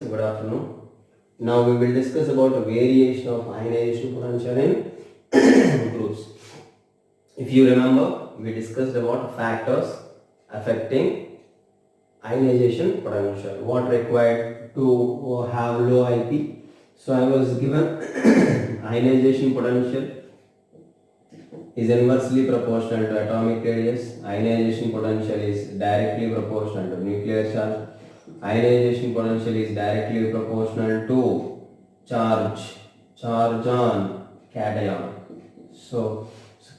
Good afternoon. Now we will discuss about a variation of ionization potential in groups. If you remember, we discussed about factors affecting ionization potential. What required to have low IP? So I was given ionization potential is inversely proportional to atomic radius. Ionization potential is directly proportional to nuclear charge. Ionization potential is directly proportional to charge on cation. So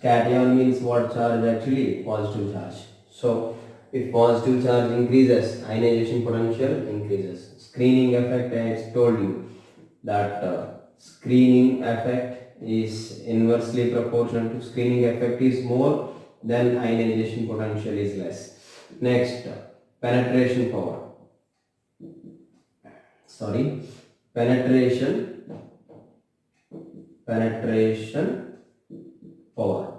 cation means what charge actually? Positive charge. So if positive charge increases, ionization potential increases. Screening effect, I told you that screening effect is inversely proportional to screening effect is more, then ionization potential is less. Next, penetration power. Penetration power.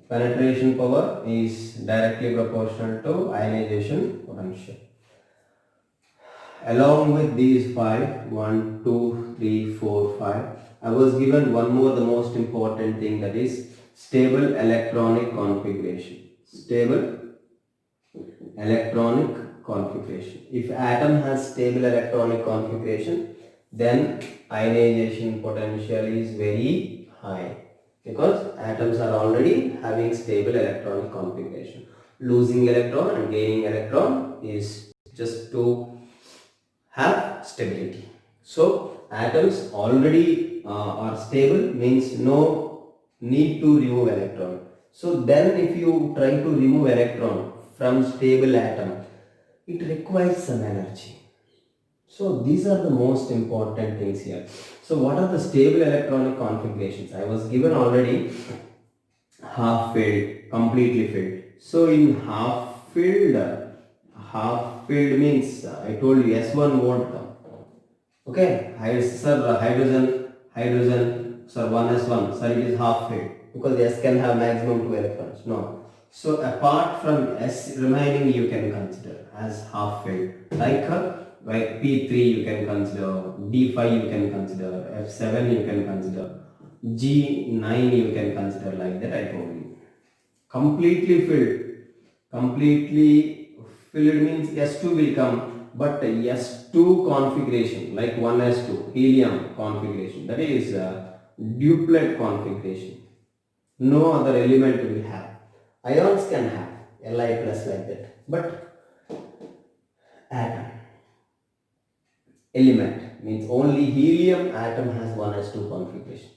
Penetration power is directly proportional to ionization potential. Along with these 5, 1, 2, 3, 4, 5, I was given one more, the most important thing, that is stable electronic configuration. Stable electronic configuration. If atom has stable electronic configuration, then ionization potential is very high, because atoms are already having stable electronic configuration. Losing electron and gaining electron is just to have stability. So atoms already are stable, means no need to remove electron. So then if you try to remove electron from stable atom, it requires some energy. So these are the most important things here. So what are the stable electronic configurations? I was given already half filled, completely filled. So in half filled means I told you S1 won't come. Okay, hydrogen, sir, 1s1, sir, it is half filled, because S can have maximum 2 electrons. No. So apart from S remaining, you can consider as half filled. Like P3 you can consider, D5 you can consider, F7 you can consider, G9 you can consider, like that I told you. Completely filled means S2 will come, but S2 configuration, like 1s2 helium configuration, that is duplet configuration. No other element will have. Ions can have Li plus, like that, but atom element means only helium atom has 1s2 configuration.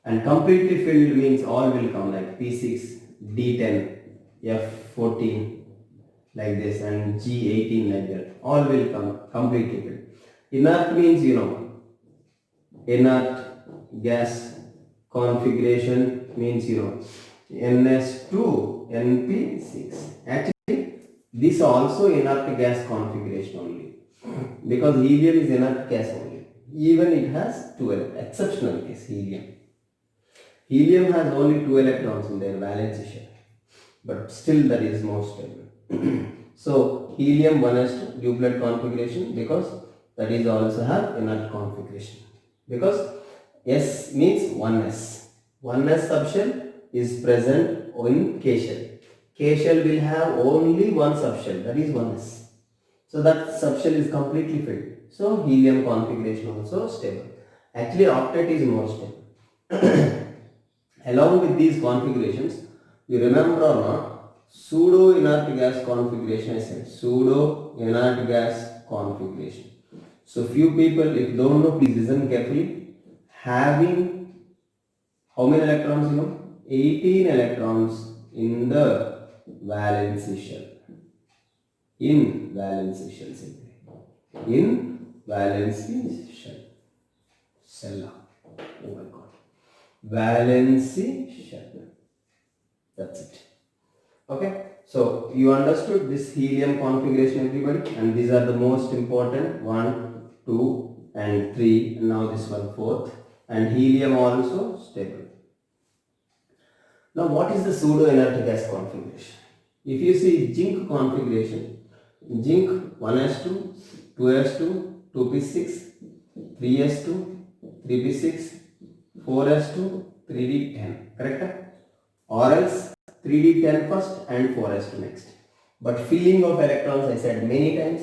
And completely filled means all will come, like P6, D10, F14, like this, and G18, like that. All will come completely filled. Inert means, inert gas configuration means, NS2, NP6. Actually, this also inert gas configuration only, because helium is inert gas only. Even it has 2 exceptional case, helium. Helium has only 2 electrons in their valence shell, but still that is more stable. So helium 1s2 duplet configuration, because that is also have inert configuration, because S means 1s. 1s subshell is present in K shell. K shell will have only one subshell, that is 1s. So that subshell is completely filled. So helium configuration also stable. Actually octet is more stable. Along with these configurations, you remember or not, pseudo inert gas configuration, I said pseudo inert gas configuration. So few people, if don't know, please listen carefully. Having how many electrons? 18 electrons in the valence shell. In valence shell, simply. In valence shell. Cell. Oh my God. Valence shell. That's it. Okay. So you understood this helium configuration, everybody, and these are the most important 1, 2, and 3. And now this one 4th, and helium also stable. Now what is the pseudo inert gas configuration? If you see zinc configuration, zinc 1s2, 2s2, 2p6, 3s2, 3p6, 4s2, 3d10, correct? Or else 3d10 first and 4s2 next. But filling of electrons, I said many times,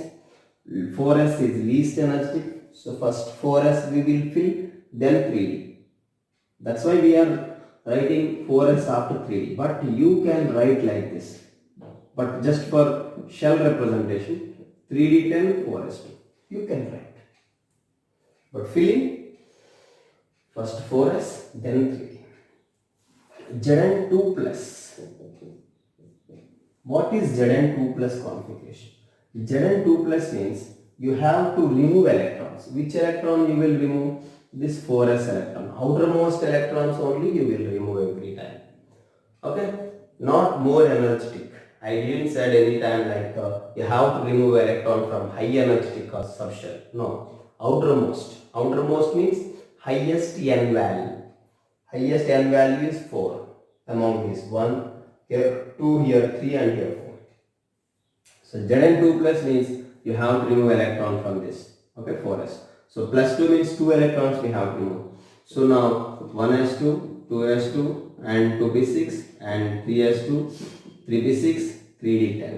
4s is least energetic. So first 4s we will fill, then 3d. That's why we are writing 4s after 3d. But you can write like this. But just for shell representation, 3d10, 4s2. You can write. But filling, first 4s, then 3d. Zn2 plus. What is Zn2 plus configuration? Zn2 plus means you have to remove electrons. Which electron you will remove? This 4s electron. Outermost electrons only you will remove every time. Okay? Not more energetic. I didn't said any time like you have to remove electron from high energetic or subshell. No. Outermost. Outermost means highest n value. Highest n value is 4 among these. 1 here, 2 here, 3 and here 4. So Zn2 plus means you have to remove electron from this. Okay, 4s. So plus 2 means 2 electrons we have to remove. So now 1s2, 2s2 and 2p6 and 3s2, 3p6, 3d10.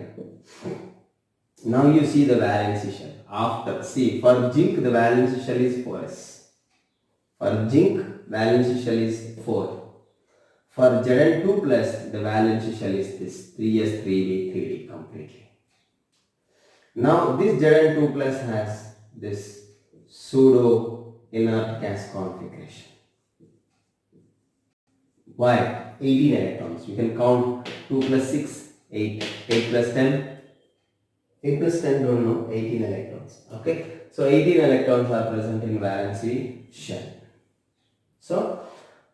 Now you see the valency shell. After, see, for zinc the valency shell is 4s. For zinc valency shell is 4. For Zn2 plus the valency shell is this 3s, 3d, 3d completely. Now this Zn2 plus has this pseudo inert gas configuration. Why? 18 electrons. You can count 2 plus 6, 8. 8 plus 10. 8 plus 10 don't know, 18 electrons. Okay. So 18 electrons are present in valency shell. So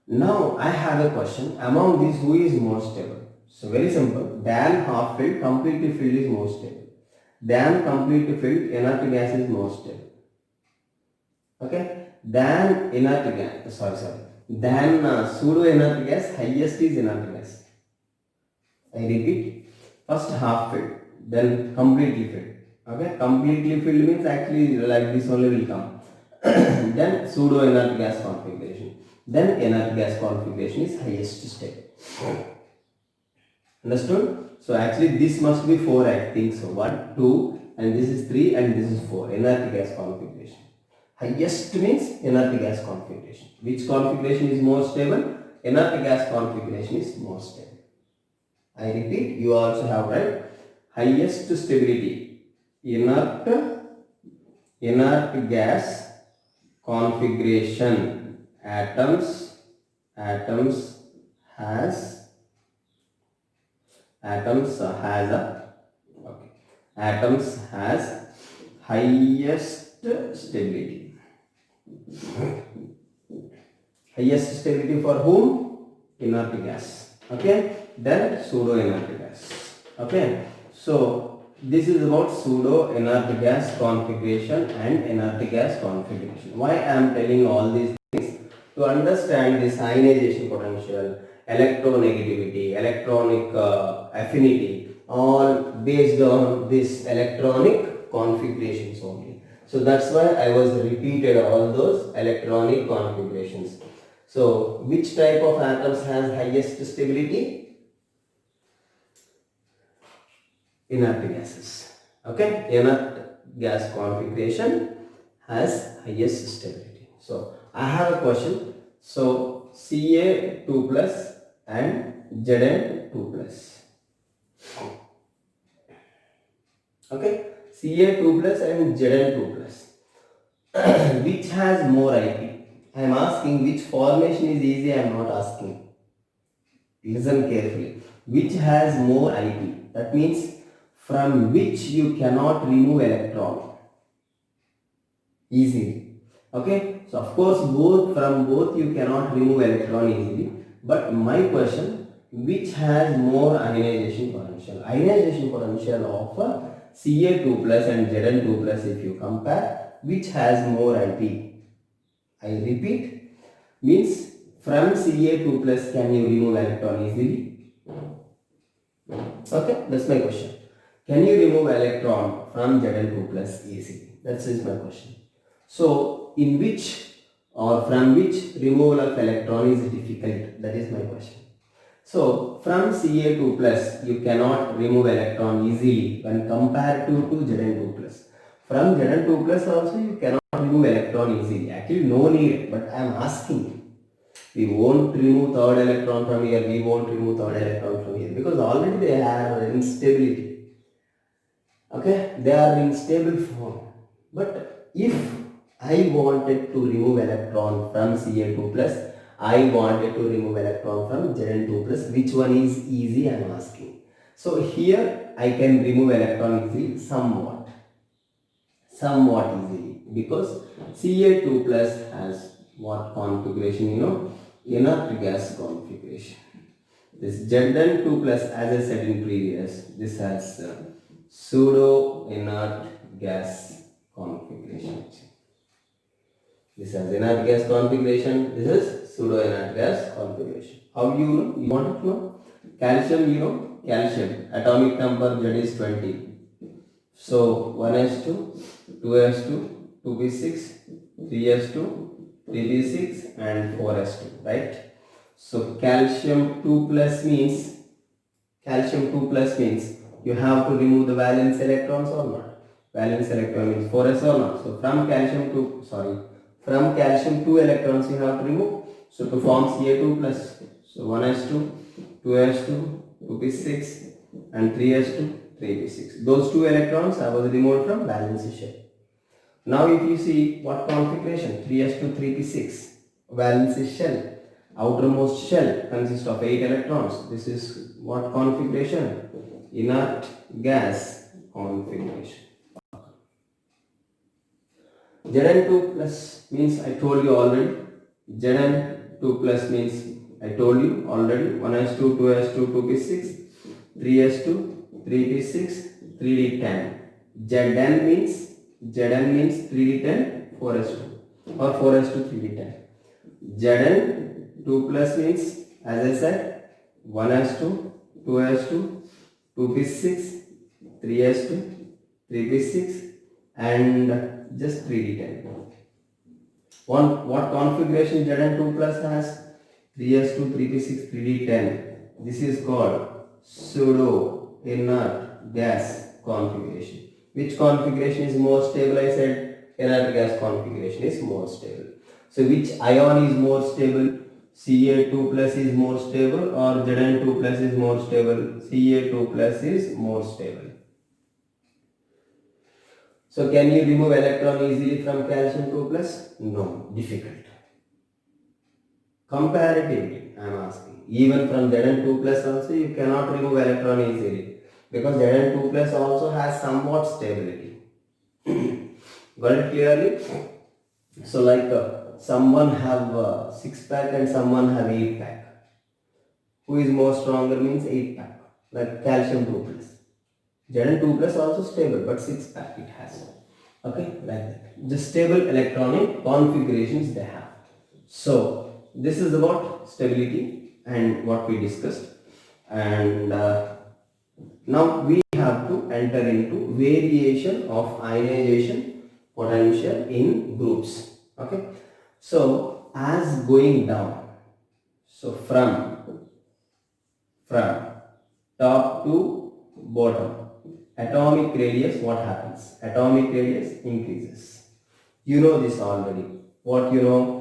now I have a question. Among these, who is more stable? So very simple. Than half filled, completely filled is more stable. Than completely filled, inert gas is more stable. Okay. Than inert gas, than pseudo inert gas, highest is inert gas. I repeat. First half filled, then completely filled. Okay. Completely filled means actually like this only will come. Then pseudo inert gas configuration. Then inert gas configuration is highest state. Understood? So actually this must be 4, I think so. 1, 2 and this is 3 and this is 4. Inert gas configuration. Highest means inert gas configuration. Which configuration is more stable? Inert gas configuration is more stable. I repeat, you also have right. Highest stability. Inert gas configuration. Atoms has highest stability. Highest stability for whom? Inert gas. Okay. Then pseudo inert gas. Okay. So this is about pseudo inert gas configuration and inert gas configuration. Why I am telling all these things? To understand this ionization potential, electronegativity, electronic affinity, all based on this electronic configurations only. So that's why I was repeated all those electronic configurations. So which type of atoms has highest stability? Inert gases. Okay, inert gas configuration has highest stability. So I have a question. So Ca2 plus and Zn2 plus. Okay, Ca2 plus and Zn2 plus. Which has more IP? I am asking which formation is easy. I am not asking. Listen carefully. Which has more IP? That means from which you cannot remove electron easily. Okay. So of course from both you cannot remove electron easily. But my question, which has more ionization potential? Ionization potential of Ca2 plus and Zn2 plus if you compare, which has more IP? I repeat, means from Ca2 plus can you remove electron easily? Okay, that's my question. Can you remove electron from Zn2 plus easily? That is my question. So in which or from which removal of electron is difficult? That is my question. So from Ca2 plus you cannot remove electron easily when compared to Zn2 plus. From Zn2 plus also you cannot remove electron easily. Actually no need, but I am asking. We won't remove third electron from here, we won't remove third electron from here because already they have instability. Okay, they are in stable form. But if I wanted to remove electron from Ca2 plus, I wanted to remove electron from Zn2 plus, which one is easy I am asking. So here I can remove electron easily somewhat easily because Ca2 plus has what configuration, inert gas configuration. This Zn2 plus, as I said in previous, this has pseudo inert gas configuration. This has inert gas configuration, this is pseudo inert gas configuration. How you know? You want to know? Calcium, calcium, atomic number Z is 20. So 1s2, 2s2, 2p6, 3s2, 3p6 and 4s2, right? So calcium 2 plus means you have to remove the valence electrons or not. Valence electron means 4s or not. So from calcium 2 electrons you have to remove. So to form Ca2 plus, so 1s2, 2s2, 2p6 and 3s2, 3p6. Those 2 electrons I was removed from valence shell. Now if you see what configuration, 3s2, 3p6, valence shell. Outermost shell consists of 8 electrons. This is what configuration? Inert gas configuration. Zn2 plus means I told you already. Zn2 plus means I told you already. 1s2, 2s2, 2p6, 3s2, 3p6, 3d10. Zn means 3d10, 4s2 or 4s2, 3d10. Zn2 plus means, as I said, 1s2, 2s2, 2p6, 3s2, 3p6 and just 3d10. What configuration Zn2 plus has? 3s2, 3p6, 3d10. This is called pseudo inert gas configuration. Which configuration is more stable? I said inert gas configuration is more stable. So which ion is more stable? Ca2 plus is more stable or Zn2 plus is more stable? Ca2 plus is more stable. So can you remove electron easily from calcium 2 plus? No, difficult. Comparatively, I am asking. Even from Zn2 plus also you cannot remove electron easily because Zn2 plus also has somewhat stability. Got it clearly? So like someone have 6-pack and someone have 8-pack. Who is more stronger means 8-pack, like calcium 2 plus. Zn2 plus also stable, but 6-pack it has. Okay, like that. The stable electronic configurations they have. So this is about stability and what we discussed. And now we have to enter into variation of ionization potential in groups. Okay, so as going down, so from top to bottom, atomic radius, what happens? Atomic radius increases. You know this already. What you know?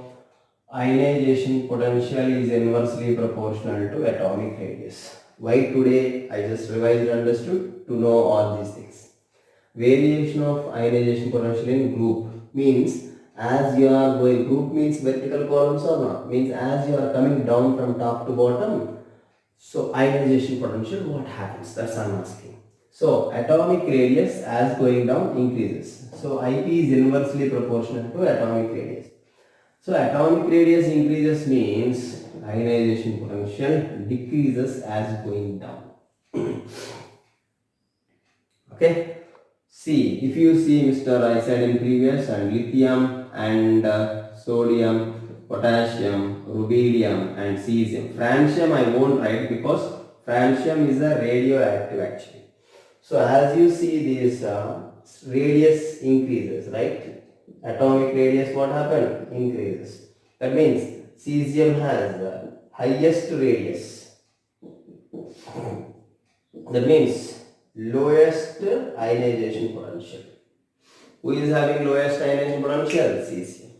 Ionization potential is inversely proportional to atomic radius. Why today I just revised and understood to know all these things. Variation of ionization potential in group means as you are going, group means vertical columns or not, means as you are coming down from top to bottom, so ionization potential, what happens? That's I'm asking. So atomic radius as going down increases. So IP is inversely proportional to atomic radius. So atomic radius increases means ionization potential decreases as going down. Okay. See, if you see Mr. I said in previous, and lithium and sodium, potassium, rubidium and cesium. Francium I won't write because francium is a radioactive actually. So as you see this radius increases, right? atomic radius what happened? Increases. That means cesium has the highest radius. That means lowest ionization potential. Who is having lowest ionization potential? Cesium.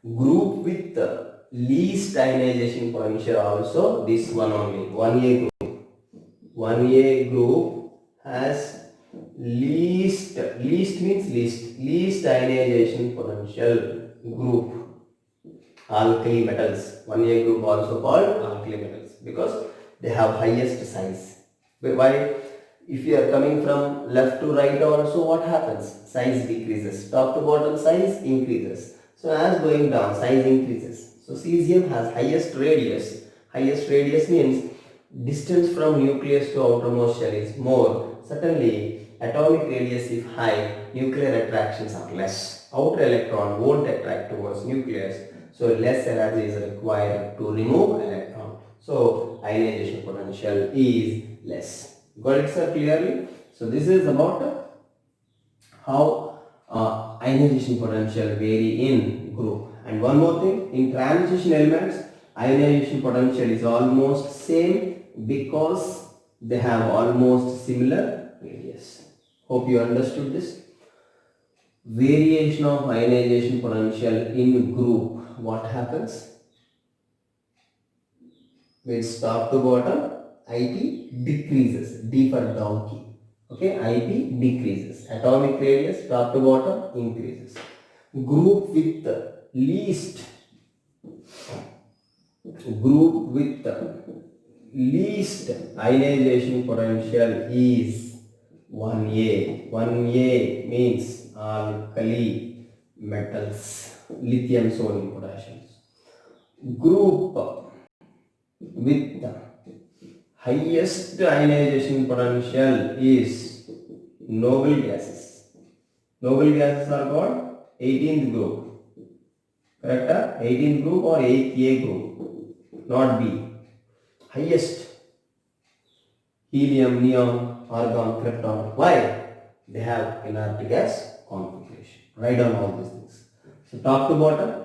Group with the least ionization potential also this one only, 1A group. 1A group has least means least ionization potential group, alkali metals. 1A group also called alkali metals because they have highest size. Why? If you are coming from left to right also, what happens? Size decreases. Top to bottom size increases. So as going down, size increases. So cesium has highest radius. Highest radius means distance from nucleus to outermost shell is more. Certainly, atomic radius if high, nuclear attractions are less. Outer electron won't attract towards nucleus. So less energy is required to remove electron. So ionization potential is less. Got it, sir, clearly? So this is about how ionization potential vary in group. And one more thing, in transition elements, ionization potential is almost same because they have almost similar radius. Hope you understood this. Variation of ionization potential in group, what happens? With top to bottom, IP decreases, D for donkey. Okay, IP decreases. Atomic radius, top to bottom, increases. Group with the least ionization potential is 1A. 1A means alkali metals, lithium, sodium, potassium. Group with the highest ionization potential is noble gases. Noble gases are called 18th group. Correct? 18th group or 8A group, not B. Highest helium, neon, argon, krypton. Why? They have inert gas configuration. Write down all these things. So top to bottom,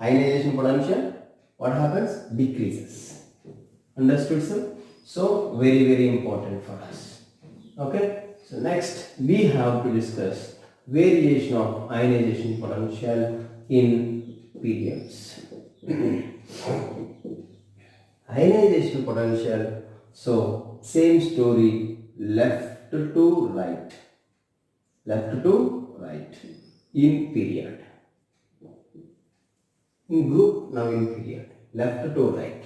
ionization potential, what happens? Decreases. Understood, sir? So very important for us. Okay. So next we have to discuss variation of ionization potential in periods. Ionization potential. So same story, left to right. Left to right in period. In group, now in period. Left to right.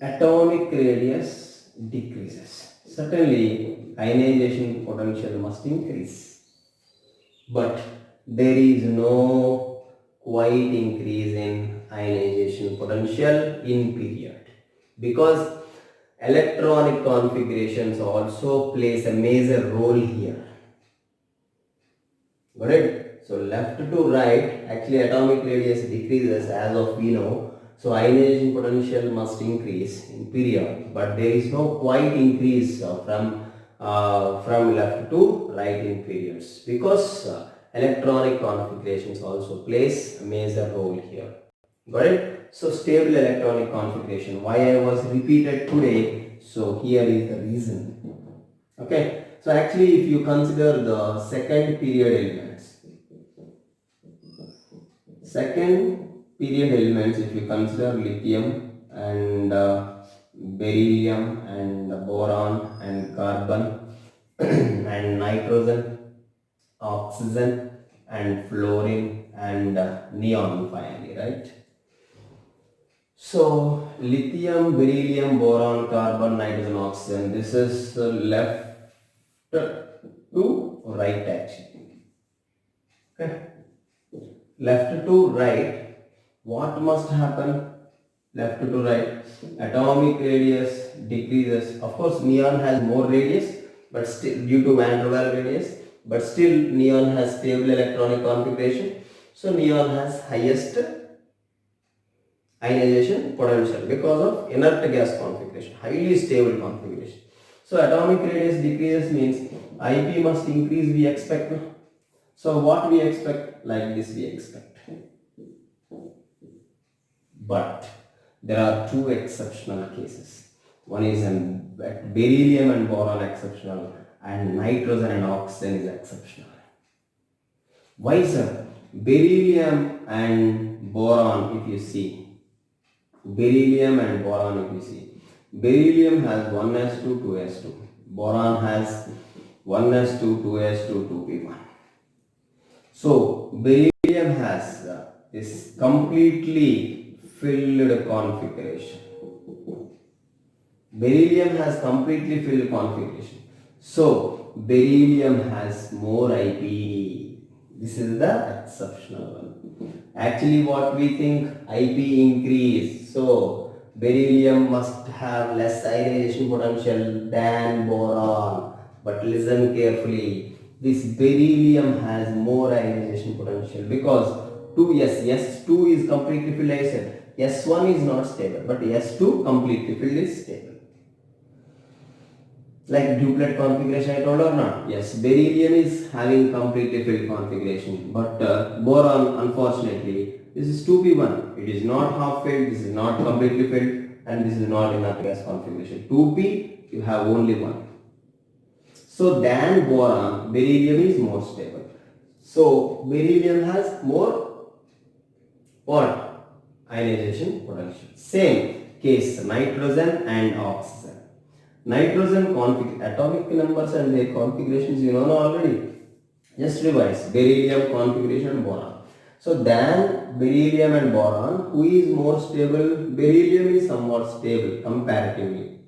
Atomic radius decreases. Certainly, ionization potential must increase. But there is no quite increase in ionization potential in period. Because electronic configurations also plays a major role here. Got it? So left to right, actually atomic radius decreases as of we know. So ionization potential must increase in period, but there is no quite increase from left to right in periods because electronic configurations also plays a major role here. Got it? So stable electronic configuration. Why I was repeated today? So here is the reason. Okay. So actually, if you consider the second period elements, if you consider lithium and beryllium and boron and carbon and nitrogen, oxygen and fluorine and neon finally, right? So lithium, beryllium, boron, carbon, nitrogen, oxygen, this is left to right actually. Okay. Left to right, what must happen? Left to right, atomic radius decreases. Of course, neon has more radius, but still due to van der Waals radius, but still neon has stable electronic configuration. So neon has highest ionization potential because of inert gas configuration, highly stable configuration. So atomic radius decreases means IP must increase, we expect. So what we expect, like this we expect. But there are two exceptional cases. One is beryllium and boron exceptional, and nitrogen and oxygen is exceptional. Why, sir? Beryllium and boron, if you see, beryllium and boron, if you see, beryllium has 1s2, 2s2. Boron has 1s2, 2s2, 2p1. So beryllium has this completely filled configuration. Beryllium has completely filled configuration. So beryllium has more IP. This is the exceptional one. Actually, what we think, IP increase. So beryllium must have less ionization potential than boron. But listen carefully. This beryllium has more ionization potential because 2s 2 is completely filled. I said S1 is not stable, but S2 completely filled is stable. Like duplet configuration I told or not? Yes, beryllium is having completely filled configuration, but boron, unfortunately, this is 2p1. It is not half filled, this is not completely filled, and this is not inert gas configuration. 2p, you have only one. So than boron, beryllium is more stable. So beryllium has more what? Ionization potential. Same case, nitrogen and oxygen. Nitrogen atomic numbers and their configurations you know already. Just revise beryllium configuration boron. So than beryllium and boron, who is more stable? Beryllium is somewhat stable comparatively.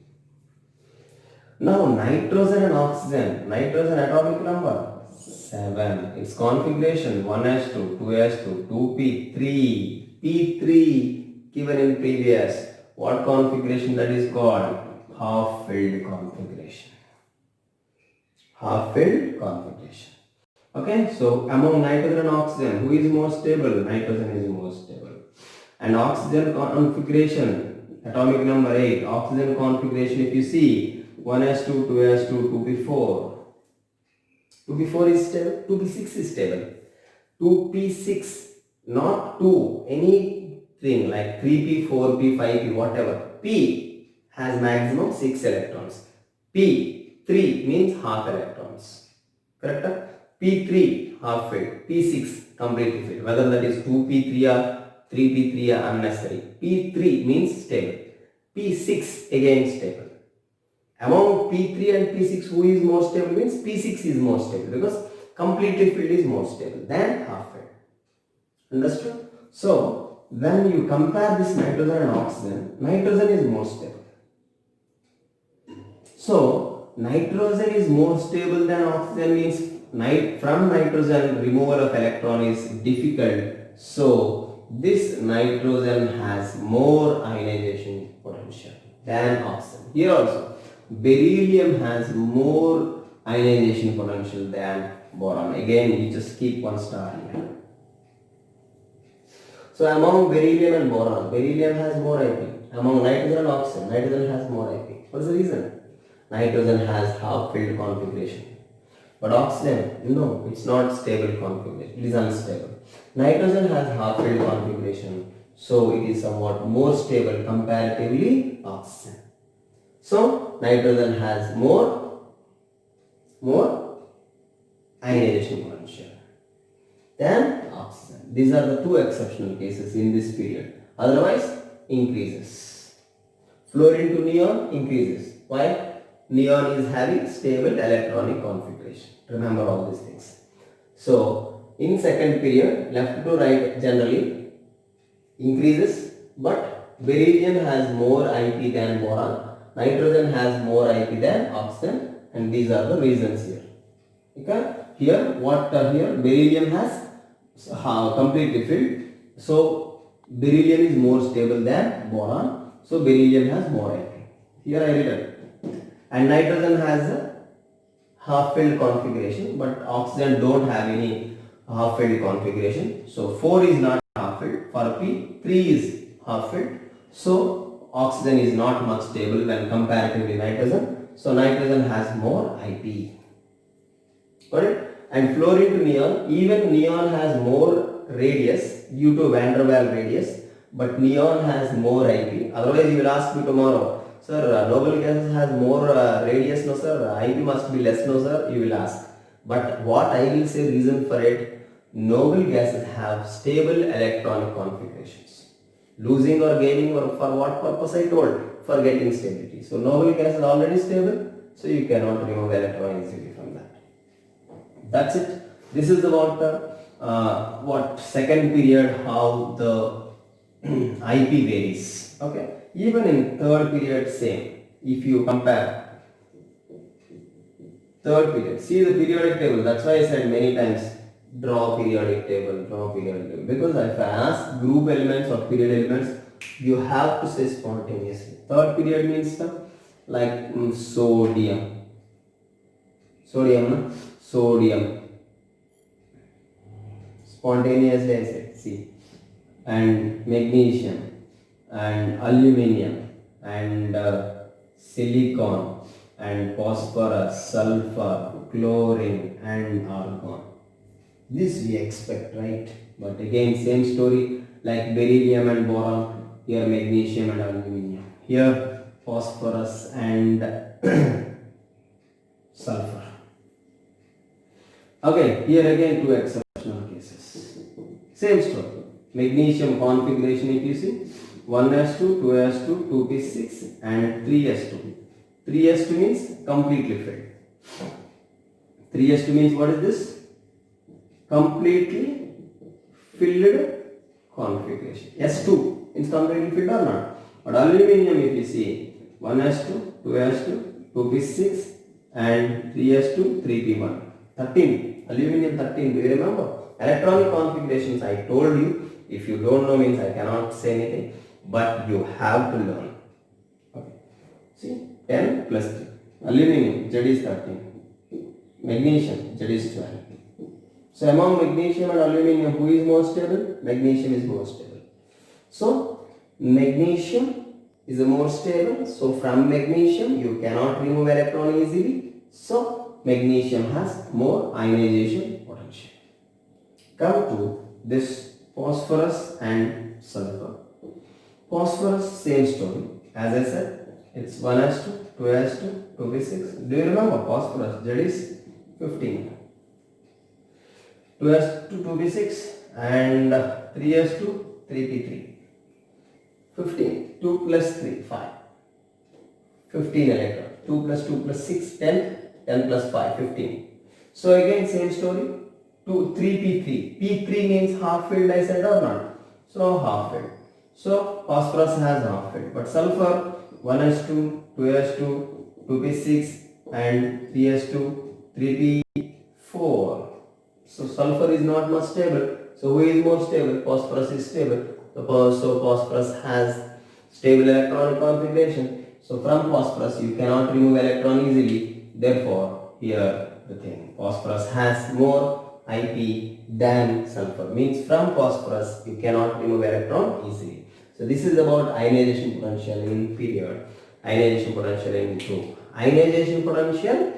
Now nitrogen and oxygen. Nitrogen atomic number 7. Its configuration 1s2, 2s2, 2p3, p3 given in previous. What configuration that is called? Half-filled configuration. Half-filled configuration. Okay, so among nitrogen and oxygen, who is more stable? Nitrogen is more stable. And oxygen configuration, atomic number 8, oxygen configuration, if you see, 1s2, 2s2, 2p4. 2p4 is stable, 2p6 is stable. 2p6, not 2, anything like 3p, 4p, 5p, whatever. P has maximum 6 electrons. P3 means half electrons. Correct? P3 half filled. P6 completely filled. Whether that is 2p3 or 3p3 are unnecessary. P3 means stable. P6 again stable. Among P3 and P6, who is more stable means P6 is more stable because completely filled is more stable than half filled. Understood? So when you compare this nitrogen and oxygen, nitrogen is more stable. So nitrogen is more stable than oxygen means from nitrogen removal of electron is difficult. So this nitrogen has more ionization potential than oxygen. Here also beryllium has more ionization potential than boron. Again, you just keep one star here. So among beryllium and boron, beryllium has more IP. Among nitrogen and oxygen, nitrogen has more IP. What is the reason? Nitrogen has half-filled configuration. But oxygen, no, it's not stable configuration. It is unstable. Nitrogen has half-filled configuration. So it is somewhat more stable comparatively oxygen. So nitrogen has more ionization potential than oxygen. These are the two exceptional cases in this period. Otherwise, increases. Fluorine to neon increases. Why? Neon is having stable electronic configuration. Remember all these things. So, in second period, left to right generally increases, but beryllium has more IP than boron. Nitrogen has more IP than oxygen, and these are the reasons here. Okay? Here, here beryllium has completely filled. So, beryllium is more stable than boron. So, beryllium has more IP. Here I written. And nitrogen has a half-filled configuration, but oxygen don't have any half-filled configuration. So 4 is not half-filled. For P, 3 is half-filled. So oxygen is not much stable when comparatively nitrogen. So nitrogen has more IP. Got it? and fluorine to neon. Even neon has more radius due to van der Waals radius, but neon has more IP. Otherwise, you will ask me tomorrow, sir, noble gases has more radius, no sir, IP must be less, no sir, you will ask. But what I will say reason for it, noble gases have stable electronic configurations. Losing or gaining, or for what purpose I told, for getting stability. So noble gas is already stable, so you cannot remove electron easily from that. That's it. This is about what second period, how the IP varies. Okay. Even in third period, same. If you compare third period, see the periodic table. That's why I said many times, draw periodic table, draw periodic table. Because if I ask group elements or period elements, you have to say spontaneously. Third period means stuff like sodium. Sodium. Spontaneously I said, see. And magnesium, and aluminium, and silicon, and phosphorus, sulfur, chlorine, and argon. This we expect, right? But again, same story like beryllium and boron. Here magnesium and aluminium. Here phosphorus and sulfur. Okay, here again two exceptional cases. Same story. Magnesium configuration, if you see, 1s2, 2s2, 2p6 and 3s2. 3s2 means completely filled. 3s2 means what is this? Completely filled configuration. S2 means completely filled or not. But aluminium, if you see, 1s2, 2s2, 2p6 and 3s2, 3p1. 13. Aluminium 13. Do you remember? Electronic configurations I told you. If you don't know means I cannot say anything. But you have to learn. Okay. See, 10 plus 3. Aluminium, Z is 13. Magnesium, Z is 12. So among magnesium and aluminium, who is more stable? Magnesium is more stable. So magnesium is more stable. So from magnesium, you cannot remove electron easily. So magnesium has more ionization potential. Come to this phosphorus and sulfur. Phosphorus, same story. As I said, it's 1s2, 2s2, 2p6. Do you remember phosphorus? Z is 15. 2s2, 2p6 and 3s2, 3p3. 15. 2 plus 3, 5. 15 electron. 2 plus 2 plus 6, 10. 10 plus 5, 15. So again, same story. 3p3. P3 means half filled, I said or not? So half filled. So phosphorus has half filled. But sulfur, 1s2, 2s2, 2p6 and 3s2, 3p4. So sulfur is not much stable. So who is more stable? Phosphorus is stable. So phosphorus has stable electronic configuration. So from phosphorus you cannot remove electron easily. Therefore, here the thing, phosphorus has more IP than sulfur. Means from phosphorus you cannot remove electron easily. So this is about ionization potential in period, ionization potential in group. Ionization potential,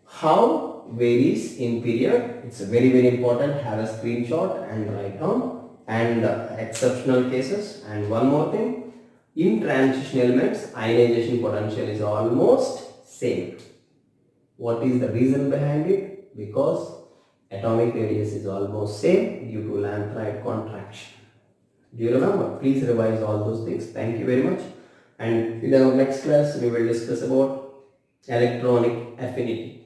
how varies in period? It's very important. Have a screenshot and write down. And exceptional cases. And one more thing, in transition elements, ionization potential is almost same. What is the reason behind it? Because atomic radius is almost same due to Lamprite contraction. Do you remember? Please revise all those things. Thank you very much. And in our next class, we will discuss about electronic affinity.